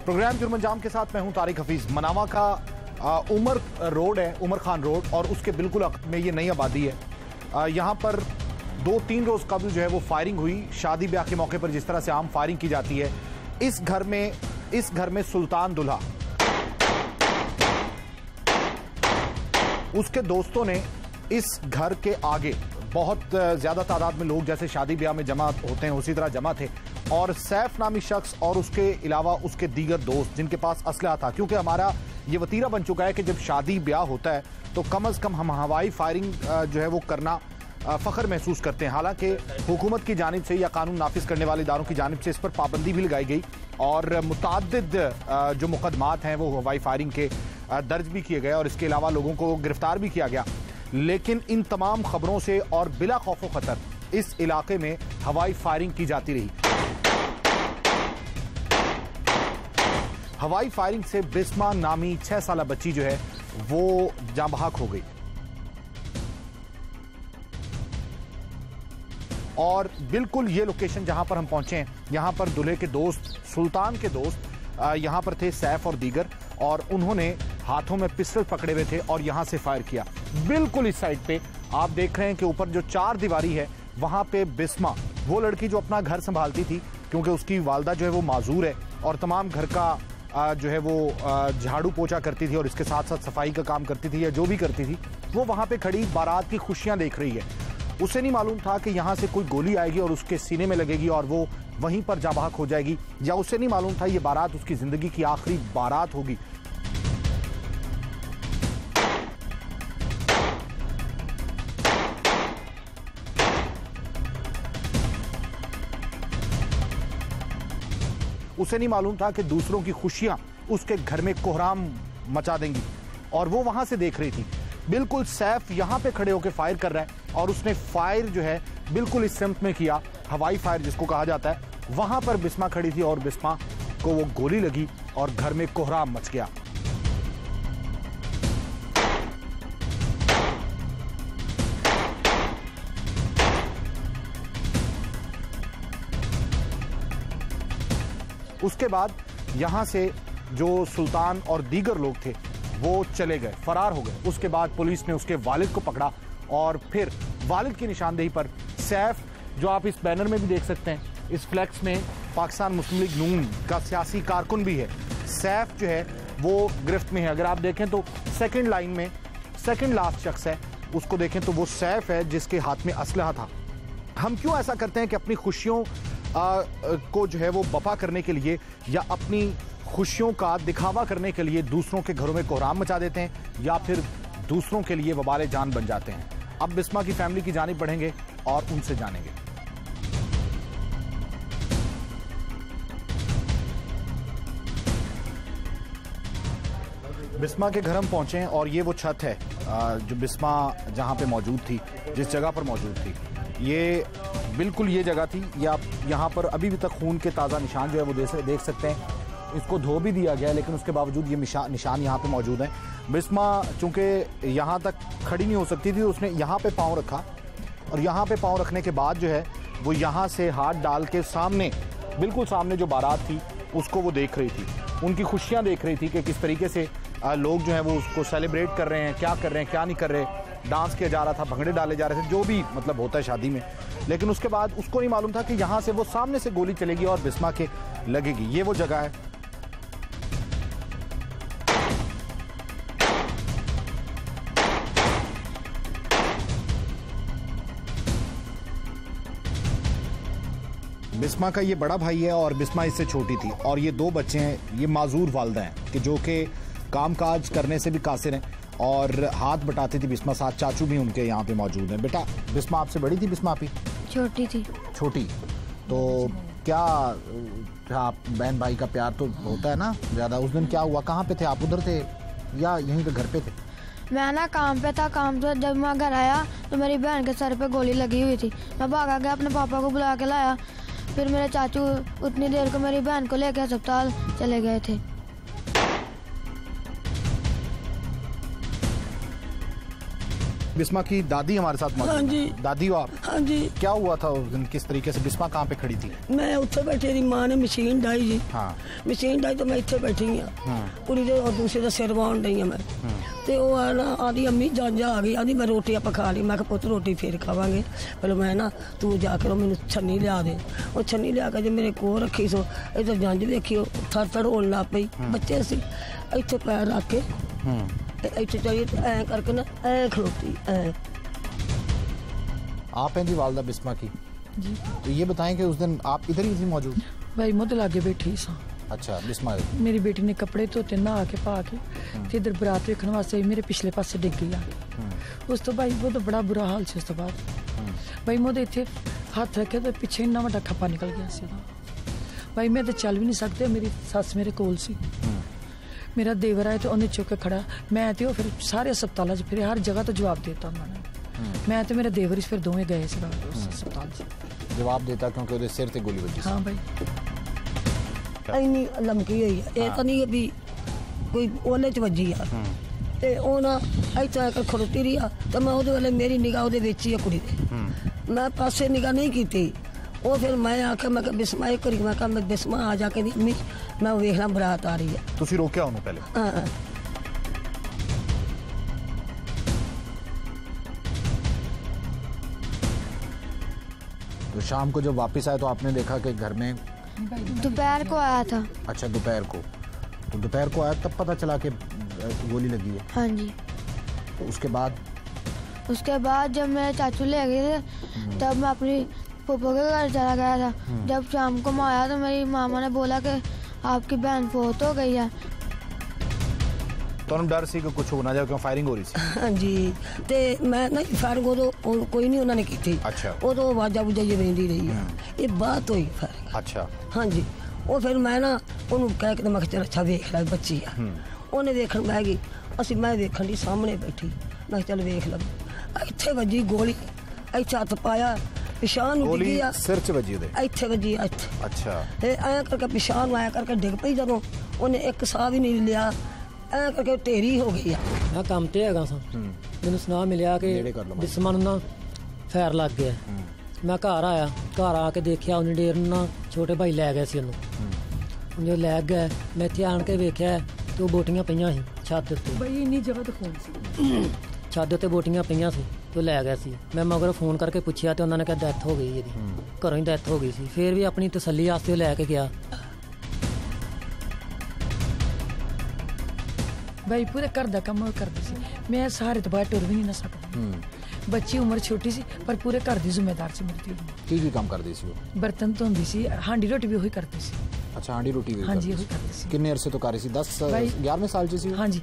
Programme जुर्म अंजाम के साथ मैं हूं तारिक हफीज। मनावा का उमर रोड है, उमर खान रोड, और उसके बिल्कुल में ये नई आबादी है। यहाँ पर 2-3 रोज कबल जो है वो फायरिंग हुई। शादी ब्याह के मौके पर जिस तरह से आम फायरिंग की जाती है, इस घर में सुल्तान दुल्हा, उसके दोस्तों ने इस घर के आगे बहुत ज्यादा तादाद में लोग जैसे शादी ब्याह में जमा होते हैं उसी तरह जमा थे, और सैफ नामी शख्स और उसके अलावा उसके दीगर दोस्त जिनके पास असलहा था। क्योंकि हमारा ये वतीरा बन चुका है कि जब शादी ब्याह होता है तो कम अज कम हम हवाई फायरिंग जो है वो करना फख्र महसूस करते हैं। हालांकि हुकूमत की जानिब से या कानून नाफिज करने वाले इदारों की जानिब से इस पर पाबंदी भी लगाई गई और मुतअद्दिद जो मुकदमात हैं वो हवाई फायरिंग के दर्ज भी किए गए और इसके अलावा लोगों को गिरफ्तार भी किया गया। लेकिन इन तमाम खबरों से और बिला खौफ खतर इस इलाके में हवाई फायरिंग की जाती रही। हवाई फायरिंग से बिस्मा नामी 6 साला बच्ची जो है वो जाँ बहक हो गई। और बिल्कुल ये लोकेशन जहां पर हम पहुंचे हैं, यहां पर दूल्हे के दोस्त, सुल्तान के दोस्त यहां पर थे, सैफ और दीगर, और उन्होंने हाथों में पिस्टल पकड़े हुए थे और यहां से फायर किया। बिल्कुल इस साइड पे आप देख रहे हैं कि ऊपर जो 4 दीवारी है वहां पे बिस्मा, वो लड़की जो अपना घर संभालती थी क्योंकि उसकी वालदा जो है वो माजूर है और तमाम घर का जो है वो झाड़ू पोछा करती थी और इसके साथ साथ सफाई का काम करती थी या जो भी करती थी, वो वहां पे खड़ी बारात की खुशियां देख रही है। उसे नहीं मालूम था कि यहां से कोई गोली आएगी और उसके सीने में लगेगी और वो वहीं पर जाँ बहक हो जाएगी, या उसे नहीं मालूम था ये बारात उसकी जिंदगी की आखिरी बारात होगी। उसे नहीं मालूम था कि दूसरों की खुशियां उसके घर में कोहराम मचा देंगी और वो वहां से देख रही थी। बिल्कुल सैफ यहां पे खड़े होकर फायर कर रहा है और उसने फायर जो है बिल्कुल इस सिमत में किया, हवाई फायर जिसको कहा जाता है। वहां पर बिस्मा खड़ी थी और बिस्मा को वो गोली लगी और घर में कोहराम मच गया। उसके बाद यहां से जो सुल्तान और दीगर लोग थे वो चले गए, फरार हो गए। उसके बाद पुलिस ने उसके वालिद को पकड़ा और फिर वालिद की निशानदेही पर सैफ, जो आप इस बैनर में भी देख सकते हैं, इस फ्लैक्स में पाकिस्तान मुस्लिम लीग नून का सियासी कारकुन भी है, सैफ जो है वो गिरफ्त में है। अगर आप देखें तो सेकंड लाइन में सेकंड लास्ट शख्स है, उसको देखें तो वो सैफ है जिसके हाथ में असलहा था। हम क्यों ऐसा करते हैं कि अपनी खुशियों को जो है वो बपा करने के लिए या अपनी खुशियों का दिखावा करने के लिए दूसरों के घरों में कोहराम मचा देते हैं या फिर दूसरों के लिए वबाल जान बन जाते हैं। अब बिस्मा की फैमिली की जानिब बढ़ेंगे और उनसे जानेंगे। बिस्मा के घर हम पहुंचे हैं और ये वो छत है जो बिस्मा जहां पे मौजूद थी, जिस जगह पर मौजूद थी, ये बिल्कुल ये जगह थी। ये आप यहाँ पर अभी भी तक खून के ताज़ा निशान जो है वो देख सकते हैं। इसको धो भी दिया गया लेकिन उसके बावजूद ये निशान यहाँ पे मौजूद हैं। बिस्मा चूंकि यहाँ तक खड़ी नहीं हो सकती थी, उसने यहाँ पे पाँव रखा और यहाँ पे पाँव रखने के बाद जो है वो यहाँ से हाथ डाल के सामने, बिल्कुल सामने जो बारात थी उसको वो देख रही थी, उनकी खुशियाँ देख रही थी कि किस तरीके से लोग जो हैं वो उसको सेलिब्रेट कर रहे हैं, क्या कर रहे हैं क्या नहीं कर रहे, डांस किया जा रहा था, भंगड़े डाले जा रहे थे, जो भी मतलब होता है शादी में। लेकिन उसके बाद उसको नहीं मालूम था कि यहाँ से वो सामने से गोली चलेगी और बिस्मा के लगेगी। ये वो जगह है। बिस्मा का ये बड़ा भाई है और बिस्मा इससे छोटी थी और ये 2 बच्चे हैं। ये माजूर वालदा हैं कि जो कि काम काज करने से भी कासिर हैं और हाथ बटाती थी बिस्मा। साथ चाचू भी उनके यहाँ पे मौजूद हैं। बेटा बिस्मा आपसे बड़ी थी? बिस्मा आपकी छोटी थी। छोटी तो क्या आप बहन भाई का प्यार तो होता है ना ज़्यादा। उस दिन क्या हुआ, कहाँ पे थे आप? उधर थे या यहीं पे घर पे थे? मैं ना काम पे था, काम से जब मैं घर आया तो मेरी बहन के सर पे गोली लगी हुई थी। मैं भागा गया, अपने पापा को बुला के लाया, फिर मेरे चाचू उतनी देर को मेरी बहन को लेकर अस्पताल चले गए थे। बिस्मा की दादी हमारे साथ मौजूद हाँ जी। है। दादी हो आप? हाँ जी। क्या हुआ था उस दिन, किस तरीके से बिस्मा कहाँ पे खड़ी थी? मैं उत्थे बैठी थी, मां ने मशीन डाई जी। हाँ। मशीन डाई तो मैं इत्थे बैठी हाँ कुड़ी दे और दूसरे का सिर वाहन डई मैं ते वो ना आदि अम्मी जांजा आ गई, आदि मैं रोटी आप खा ली। मैं कहा पुत रोटी फिर खावांगे, पर मैं ना तू जाकर मैंने छन्नी लिया दे। और छन्नी लिया के जो मेरे को रखी सो इधर जंज देखियो थर थर होन लग पई। बच्चे सी इत्थे पैर रख के इत्थे चाहिए ऐ करके ना ऐ खलोती ऐ। आप हैं जी वालदा बिस्मा की जी। तो ये बताएं कि उस दिन आप इधर ही थी मौजूद? भाई मुझे लागे बैठी सा। अच्छा, बिस्मा मेरी बेटी ने कपड़े धोते नहा के पा के ते इधर बरात वेखण वास्ते मेरे पिछले पासे डिग गई आ। उस तो भाई वो तो बड़ा बुरा हाल से। उस तो बाद भाई मोदे इत्थे हाथ रखे तो पिछे इन्ना वड्डा खप्पा निकल गया सी। भाई मैं तो चल भी नहीं सकते, मेरी सस मेरे कोल सी। मेरा देवर आया तो उन्हें चुक के खड़ा, मैं तो फिर सारे अस्पताल च फिर हर जगह तो जवाब देता उन्होंने। मैं तो मेरा देवर फिर दोवें गए सी उस अस्पताल च जवाब देता क्योंकि ਉਹਦੇ ਸਿਰ ਤੇ ਗੋਲੀ ਵੱਜੀ। हाँ भाई ਇੰਨੀ ਲਮਕੀ ਹੋਈ ਆ। ਇਹ ਤਾਂ ਨਹੀਂ ਵੀ ਕੋਈ ਉਹਨੇ ਚ ਵੱਜੀ ਆ ਤੇ ਉਹ ਨਾ ਇੱਥੇ ਆ ਕੇ ਖੜੋਤੀ ਰਹੀ ਆ ਤੇ ਮੈਂ ਉਹਦੇ ਵੇਲੇ ਮੇਰੀ ਨਿਗਾਹ ਉਹਦੇ ਵਿੱਚ ਹੀ ਆ ਕੁੜੀ ਦੇ। ਮੈਂ ਪਾਸੇ ਨਿਗਾਹ ਨਹੀਂ ਕੀਤੀ। ਉਹ ਫਿਰ ਮੈਂ ਆਖਿਆ ਮੈਂ ਕਿਹਾ ਬਿਸਮਾ ਇਹ ਕਰੀ, ਮੈਂ ਕਿਹਾ ਮੈਂ ਬਿਸਮਾ ਆ ਜਾ ਕੇ ਅੰਮੀ ਮੈਂ ਵੇਖ ਲਾਂ ਬਰਾਤ ਆ ਰਹੀ ਆ। ਤੁਸੀਂ ਰੋਕਿਆ ਉਹਨੂੰ ਪਹਿਲੇ? ਹਾਂ। तो शाम को जब वापस आए तो आपने देखा कि घर में? दोपहर को आया था। अच्छा, दोपहर को। तो दोपहर को आया तब पता चला कि गोली लगी है? हाँ जी। तो उसके बाद जब मेरे चाचू ले गए थे तब मैं अपनी फूफो के घर चला गया था। जब शाम को मैं आया तो मेरी मामा ने बोला कि आपकी बहन फौत हो गई है। ਤੁਹਾਨੂੰ ਡਰ ਸੀ ਕਿ ਕੁਝ ਹੋ ਨਾ ਜਾਏ ਕਿਉਂ ਫਾਇਰਿੰਗ ਹੋ ਰਹੀ ਸੀ? ਹਾਂਜੀ ਤੇ ਮੈਂ ਨਾ ਫਾਇਰਿੰਗ ਉਦੋਂ ਕੋਈ ਨਹੀਂ ਉਹਨਾਂ ਨੇ ਕੀਤੀ। ਅੱਛਾ। ਉਦੋਂ ਆਵਾਜ਼ਾਂ ਬੁਝਾਈ ਜਾਂਦੀ ਰਹੀ ਹੈ। ਇਹ ਬਾਤ ਹੋਈ ਫਾਇਰਿੰਗ। ਅੱਛਾ। ਹਾਂਜੀ। ਉਹ ਫਿਰ ਮੈਂ ਨਾ ਉਹਨੂੰ ਕਹਿ ਕੇ ਮੈਂ ਕਿਹਾ ਅੱਛਾ ਵੇਖ ਲੈ ਬੱਚੀ ਆ। ਉਹਨੇ ਵੇਖਣ ਬਹਿ ਗਈ, ਮੈਂ ਵੇਖਣ ਦੀ ਸਾਹਮਣੇ ਬੈਠੀ। ਮੈਂ ਕਿਹਾ ਚੱਲ ਵੇਖ ਲ। ਇੱਥੇ ਵੱਜੀ ਗੋਲੀ, ਇੱਥੇ ਹੱਥ ਪਾਇਆ, ਪਿਛਾਂਹ ਨੂੰ ਡਿੱਗੀ ਆ। ਸਿਰ 'ਚ ਵੱਜੀ ਉਹਦੇ? ਇੱਥੇ ਵੱਜੀ ਇੱਥੇ। ਅੱਛਾ। ਤੇ ਐਂ ਕਰਕੇ ਪਿਛਾਂਹ ਨੂੰ ਆਇਆ ਕਰਕੇ ਡਿੱਗ ਪਈ। ਜਦੋਂ ਉਹਨੇ ਇੱਕ ਸਾਹ ਵੀ ਨਹੀਂ ਲਿਆ ਐ ਕਰਕੇ ਢੇਰੀ ਹੋ ਗਈ ਆ। ਮੈਂ ਕੰਮ ਤੇ ਹੈਗਾ ਸਾਂ, ਮੈਨੂੰ ਸੁਨਾਹ ਮਿਲਿਆ ਕਿ ਬਿਸਮਾ ਨੂੰ ਨਾ ਫੈਰ ਲੱਗ ਗਿਆ। ਮੈਂ ਘਰ ਆਇਆ, ਘਰ ਆ ਕੇ ਦੇਖਿਆ ਉਹਨੇ ਡੇਰ ਨੂੰ ਨਾ ਛੋਟੇ ਭਾਈ ਲੈ ਗਏ ਸੀ ਉਹਨੂੰ। ਜੋ ਲੈ ਗਏ ਮੈਂ ਇੱਥੇ ਆਣ ਕੇ ਵੇਖਿਆ ਤੇ ਉਹ ਬੋਟੀਆਂ ਪਈਆਂ ਸੀ ਛੱਤ ਉੱਤੇ। ਭਾਈ ਇੰਨੀ ਜਗ੍ਹਾ ਤੇ ਖੂਨ ਸੀ, ਛੱਤ ਉੱਤੇ ਬੋਟੀਆਂ ਪਈਆਂ ਸੀ ਤੇ ਉਹ ਲੈ ਗਿਆ ਸੀ। ਮੈਂ ਮਗਰ ਫੋਨ ਕਰਕੇ ਪੁੱਛਿਆ ਤੇ ਉਹਨਾਂ ਨੇ ਕਿਹਾ ਡੈਥ ਹੋ ਗਈ ਇਹਦੀ, ਘਰੋਂ ਹੀ ਡੈਥ ਹੋ ਗਈ ਸੀ। ਫਿਰ ਵੀ ਆਪਣੀ ਤਸੱਲੀ ਵਾਸਤੇ ਉਹ ਲੈ ਕੇ ਗਿਆ। भाई पूरे घर का काम करती सी, मैं सहारे तो बाहर टुर भी नहीं ना सकती। बच्ची उम्र छोटी सी पर पूरे घर की जिम्मेदार सी मेरी थी। की काम करती सी? बर्तन धोंदी सी, हांडी रोटी भी वही करती सी। अच्छा, हांडी रोटी भी? हाँ जी, वही करती सी। कितने अरसे तो कर रही सी? 10-11 साल सी? हाँ जी,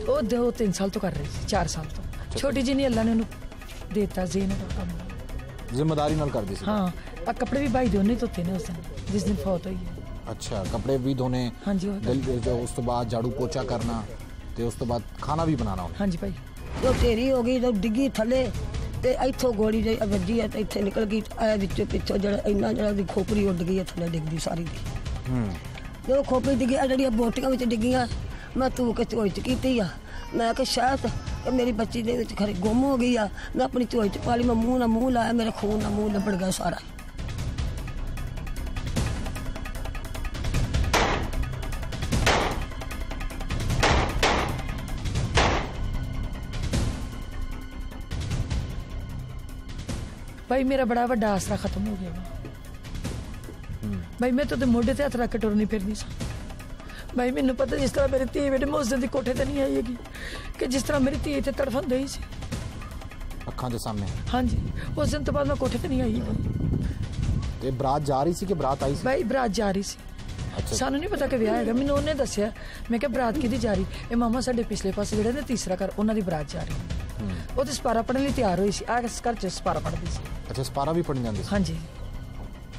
वो 2-3 साल तो कर रही सी, 4 साल तो। छोटी जी ने अल्लाह ने उन्हें देता जीने का काम, जिम्मेदारी नाल कर दी सी। हाँ, कपड़े भी भाई दोनों धोते ने उस दिन जिस दिन फौत हुई है। अच्छा, कपड़े भी धोने? हाँ जी। उस तो बाद झाड़ू पोछा करना ਤੇ ਉਸ ਤੋਂ ਬਾਅਦ ਖਾਣਾ ਵੀ ਬਣਾਉਣਾ ਹੁੰਦਾ? ਹਾਂਜੀ ਭਾਈ। ਉਹ ਢੇਰੀ ਹੋ ਗਈ ਜਦੋਂ ਡਿੱਗੀ ਥੱਲੇ ਤੇ ਇੱਥੋਂ ਗੋਲੀ ਜੇ ਵੱਜੀ ਹੈ ਤੇ ਇੱਥੇ ਨਿਕਲ ਗਈ ਆ ਵਿੱਚੋਂ ਪਿੱਛੋਂ ਜਿਹੜਾ ਇੰਨਾ ਜਿਹੜਾ ਦੀ ਖੋਪਰੀ ਉੱਡ ਗਈ ਹੈ ਥੱਲੇ ਡਿੱਗਦੀ ਸਾਰੀ ਦੀ। ਜਦੋਂ ਖੋਪਰੀ ਡਿੱਗੀ ਆ ਜਿਹੜੀਆਂ ਬੋਟੀਆਂ ਵਿੱਚ ਡਿੱਗੀਆਂ ਮੈਂ ਧੂ ਕੇ ਝੋਈ 'ਚ ਕੀਤੀ ਆ। ਮੈਂ ਕਿਹਾ ਸ਼ਾਇਦ ਮੇਰੀ ਬੱਚੀ ਦੇ ਵਿੱਚ ਖਰੇ ਗੁੰਮ ਹੋ ਗਈ ਆ। ਮੈਂ ਆਪਣੀ ਝੋਈ 'ਚ ਪਾ ਲਈ, ਮੈਂ ਮੂੰਹ ਨਾਲ ਮੂੰਹ ਲਾਇਆ, ਮੇਰੇ ਖੂਨ ਨਾਲ ਮੂੰਹ ਲਿਬੜ ਗਿਆ ਸਾਰਾ। भाई मेरा बड़ा वड्डा आसरा खत्म हो गया। भाई मैं तो मोढे ते हथ रख के टुरनी फिरनी सा। भाई मैनू पता जिस तरह मेरी धी बेटे मैं उस दिन कोठे ते नहीं आई हैगी कि जिस तरह मेरी धी इत्थे तड़फन ही सी अखां दे सामने। हाँ जी, उस दिन तो बाद मैं कोठे ते नहीं आई। ते बरात जा रही सी कि बरात आई सी? भाई बरात जा रही सी। अच्छा। सानू नहीं पता कि विआह हैगा, मैनू उन्हें दस्सिया। मैं क्या बरात किहदी जा रही? ये मामा साडे पिछले पासे जिहड़े ने तीसरा घर उन्हां दी बरात जा रही। वो तो सपारा पढ़ने लिए तैयार हुई सी, आ घर च सपारा पढ़दी सी। अच्छा, सपारा भी पढ़न जांदी सी? हाँ जी।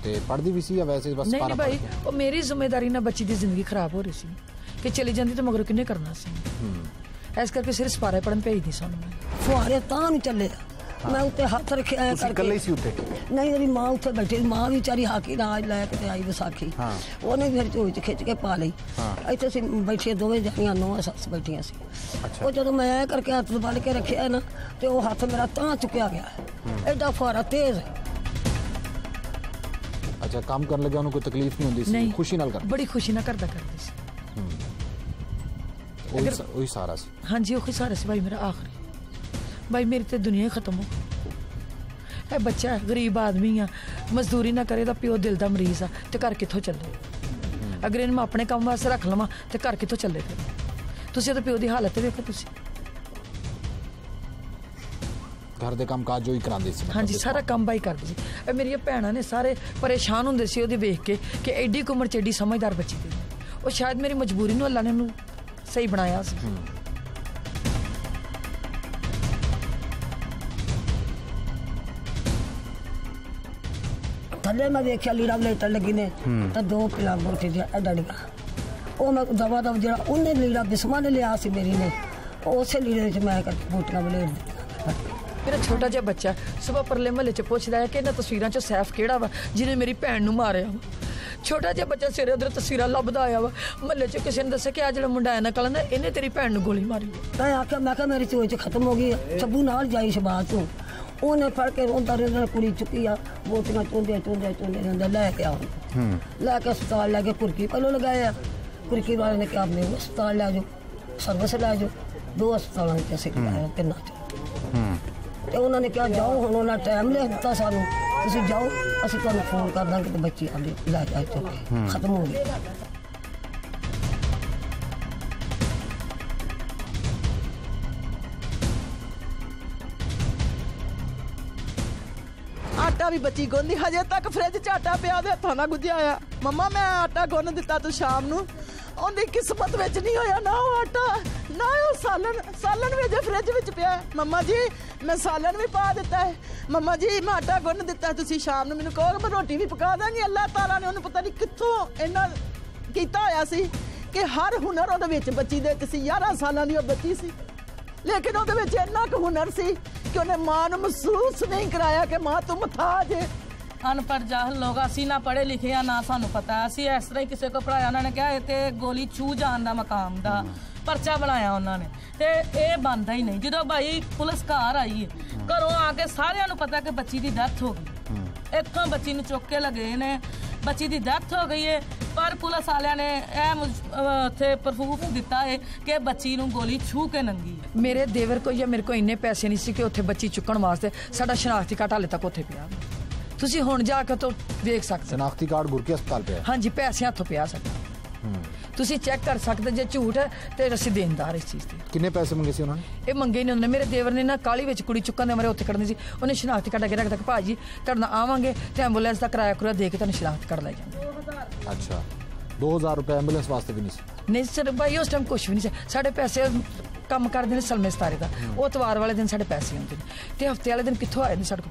ते पढ़दी भी सी या वैसे बस सपारा? नहीं भाई, वो मेरी जिम्मेदारी ना बच्ची दी जिंदगी खराब हो रही सी कि चली जांदी तो मगर किन्ने करना सी। इस करके सिर्फ सपारा पढ़न भेजदी सानू। फुहारे तां नहीं चले मैं उत्ते हथ रखे नहीं मेरी मां उत्थे बैठी मां भी बेचारी हाकी नाज लैके आई विसाखी उन्हें फिर झोली च खिच के पा ली इत्थे असीं बैठिया दोवें जणियां नौं सੱਸ बैठियां सी वो जदों मैं करके हथ बल के रखिया ना ते वो हथ मेरा तां चुकिया गया एडा फुहारा तेज है। अच्छा काम करने लगे कोई तकलीफ नहीं होती सी खुशी नाल कर बड़ी खुशी ना करदा करदी सी वही सारा सी हाँ जी वही सारा सी भाई मेरा आखिरी भाई मेरी तो दुनिया ही खत्म हो है बच्चा गरीब आदमी आ मजदूरी ना करे तो प्यो दिल का मरीज आ तो घर कितों चले अगर इन मैं अपने काम वास्ते रख लवां तो घर कितों चले फिर तुसीं तो प्यो की हालत देखो तुसीं घर दे काम काज जो ही करांदे सी हाँ जी सारा काम भाई करदे सी मेरी भैणां ने सारे परेशान हुंदे सी ओहदे वेख के कि एडी उम्र च एडी समझदार बच्ची थी वो शायद मेरी मजबूरी नूं अल्लाह ने उन्हूं सही बनाया सी। थले मैं देखिया लीड़ा लेटन लगी ने तो 2 पिला बोटी दिया डड़िया वो मैं दवा दव जो उन्हें लीड़ा बिस्मा ने लिया सी मेरी ने उस लीड़े मैं करके बोटियां बलेट दी। मेरा छोटा जिहा बच्चा सुबह परले महल्ले च पुछदा है कि इन्हां तस्वीरां च सैफ किहड़ा वा जिन्हें मेरी भैन नूं मारिया वा छोटा जिहा बच्चा सिरे उधर तस्वीरां लभदा आया वा महल्ले च किसी ने दस्सिया कि आ जिहड़ा मुंडा आया नकल ने इन्हें तेरी भैन नूं गोली मारी मैं आख्या मैं कहा मेरी चोई च खत्म हो गई शब्बू नाल जाई शबाज तू उन्हें फड़ के रोंदा रोंदा कुड़ी चुकी आ बोटियां चोंदे चोंदे चोंदे लैके आओ लैके अस्पताल लैके कुर्की पहले लगाया कुर्की वाले ने कहा अपने अस्पताल लै जाओ सर्विस लै जाओ 2 अस्पतालों में असीं लगाया 3 ਤੇ ਉਹਨਾਂ ਨੇ ਕਿਹਾ ਜਾਓ ਹੁਣ ਉਹਨਾਂ ਟਾਈਮ ਲਿਖ ਦਿੱਤਾ ਸਾਨੂੰ ਤੁਸੀਂ ਜਾਓ ਅਸੀਂ ਤੁਹਾਨੂੰ ਫੋਨ ਕਰ ਦਾਂਗੇ ਤੇ ਬੱਚੀ ਆਂਦੇ ਲੈ ਜਾ ਚੁੱਕੇ ਖਤਮ ਹੋ ਗਈ। आटा भी बच्ची गुंदी हजे तक फ्रिज च आटा पिया दे हत्थां नाल गुज्जिया आया मम्मा मैं आटा गुन दिता तू शाम नूं ਉਹਦੀ किस्मत विच नहीं होया ना वो आटा ना वो सालन भी अजे फ्रिज विच पिया मम्मा जी मैं सालन भी पा दिता है मम्मा जी मैं आटा गुन दिता है तुसीं शाम नूं मैनूं कहो मैं रोटी भी पका दांगी अल्लाह ताला ने उन्हें पता नहीं कित्थों इन्ना कीता होया सी कि हर हुनर ਉਹਦੇ ਵਿੱਚ ਬੱਚੀ ਦੇ ਇੱਕ ਸੀ 11 ਸਾਲਾਂ ਦੀ ਉਹ ਬੱਚੀ ਸੀ लेकिन ਉਹਦੇ ਵਿੱਚ ਇੰਨਾ ਕੁ ਹੁਨਰ ਸੀ कि ਉਹਨੇ ਮਾਂ ਨੂੰ ਮਹਿਸੂਸ नहीं कराया कि मां तू मुहताज है। अनपढ़ जाहल लोग असी ना पढ़े लिखे या ना सानू पता असी इस तरह ही किसी को पढ़ाया उन्होंने कहा ये गोली छू जान का मकाम का परचा बनाया उन्होंने ते ये बनता ही नहीं जो भाई पुलिस घर आई है घरों आके सारिਆਂ ਨੂੰ पता कि बच्ची की डेथ हो गई इतों बच्ची ਨੂੰ चुक के लगे ने बच्ची की डेथ हो गई है पर पुलिस वालिया ने उत्थे प्रूफ दिता है कि बच्ची ਨੂੰ गोली छू के नंगी मेरे देवर को या मेरे को इन्ने पैसे नहीं सी कि उत्थे बच्ची चुकण वास्ते साडा शनाख्ती कार्ड हाले तक उत्थे पिया तुसी हुण जाके तो देख सकते शनाख्ती कार्ड गुरके अस्पताल पे है हाँ जी पैसे हथों पिया सकता तुसी चेक कर सकते जे झूठ है तो असीं देनदार इस चीज़ के किन्ने पैसे मंगे सी उन्होंने ये मंगे ही नहीं उन्होंने मेरे देवर ने ना काली विच कुड़ी चुकन दे मारे उत्थे कढ़नी सी उन्हें शनाख्ती कार्ड अगे रखदा कि भाजी तुहाडे नाल आवांगे ते एंबूलेंस दा किराया कुराया दे के तुहानूं शनाख्ती कार्ड लै जांगे। अच्छा 2000 रुपए एंबूलेंस वास्ते भी नहीं सर भाई उस टाइम कुछ भी नहीं सी साढ़े पैसे काम करते हैं सलमे सतारे का वो इतवार वाले दिन साढ़े पैसे आते हैं तो हफ्ते वाले दिन कित्थों आए ने साढ़े को